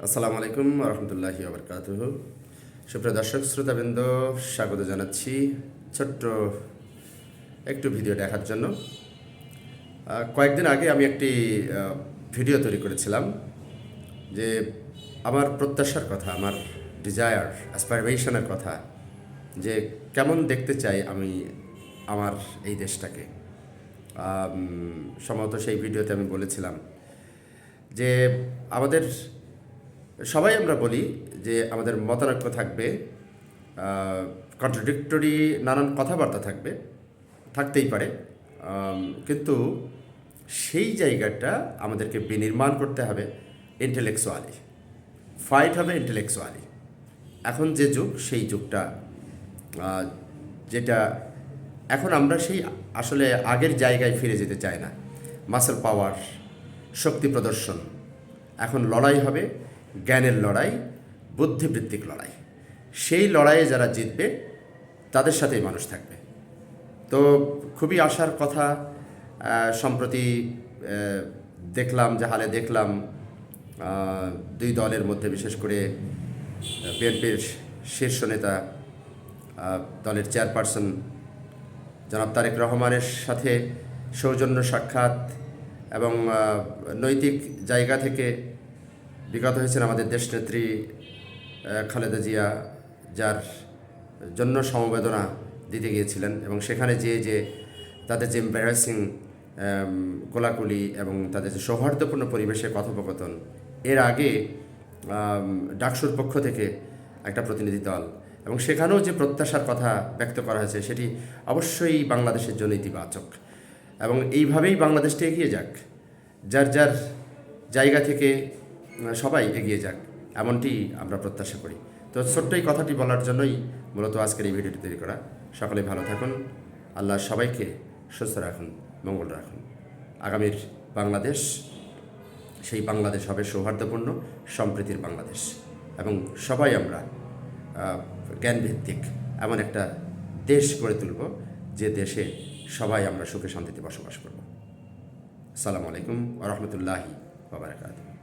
আসসালামু আলাইকুম রহমতুল্লাহি ওবরকাতুহ। সুপ্রিয় দর্শক শ্রোতাবৃন্দ, স্বাগত জানাচ্ছি ছোট্ট একটু ভিডিও দেখার জন্য। কয়েকদিন আগে আমি একটি ভিডিও তৈরি করেছিলাম যে আমার প্রত্যাশার কথা, আমার ডিজায়ার অ্যাসপাইরেশনের কথা, যে কেমন দেখতে চাই আমি আমার এই দেশটাকে। সম্ভবত সেই ভিডিওতে আমি বলেছিলাম যে আমাদের সবাই আমরা বলি যে আমাদের মতানৈক্য থাকবে, কন্ট্রাডিক্টরি নানান কথাবার্তা থাকবে, থাকতেই পারে, কিন্তু সেই জায়গাটা আমাদেরকে বিনির্মাণ করতে হবে ইন্টেলেকচুয়ালি, ফাইট হবে ইন্টেলেকচুয়ালি। এখন যে যুগ, সেই যুগটা যেটা এখন আমরা সেই আসলে আগের জায়গায় ফিরে যেতে চাই না। মাসল পাওয়ার, শক্তি প্রদর্শন, এখন লড়াই হবে জ্ঞানের লড়াই, বুদ্ধিবৃত্তিক লড়াই। সেই লড়াইয়ে যারা জিতবে তাদের সাথেই মানুষ থাকবে। তো খুবই আশার কথা। সম্প্রতি দেখলাম, যে হালে দেখলাম, দুই দলের মধ্যে, বিশেষ করে বিএনপির শীর্ষ নেতা, দলের চেয়ারপারসন জনাব তারেক রহমানের সাথে সৌজন্য সাক্ষাৎ এবং নৈতিক জায়গা থেকে বিগত হয়েছেন আমাদের দেশনেত্রী খালেদা জিয়া, যার জন্য সমবেদনা দিতে গিয়েছিলেন, এবং সেখানে যে তাদের যে এম্বারাসিং কোলাকুলি এবং তাদের যে সৌহার্দ্যপূর্ণ পরিবেশে কথোপকথন, এর আগে ডাকসুর পক্ষ থেকে একটা প্রতিনিধি দল, এবং সেখানেও যে প্রত্যাশার কথা ব্যক্ত করা হয়েছে সেটি অবশ্যই বাংলাদেশের জন্য ইতিবাচক। এবং এইভাবেই বাংলাদেশটা এগিয়ে যাক, যার যার জায়গা থেকে সবাই এগিয়ে যাক, এমনটি আমরা প্রত্যাশা করি। তো ছোট্ট এই কথাটি বলার জন্যই মূলত আজকের এই ভিডিওটি তৈরি করা। সকলে ভালো থাকুন, আল্লাহ সবাইকে সুস্থ রাখুন, মঙ্গল রাখুন। আগামীর বাংলাদেশ, সেই বাংলাদেশ হবে সৌহার্দ্যপূর্ণ, সম্প্রীতির বাংলাদেশ, এবং সবাই আমরা জ্ঞানভিত্তিক এমন একটা দেশ গড়ে তুলব, যে দেশে সবাই আমরা সুখে শান্তিতে বসবাস করব। আসসালামু আলাইকুম ওয়া রাহমাতুল্লাহি ওয়া বারাকাতুহু।